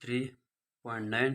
3.9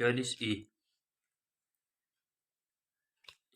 40E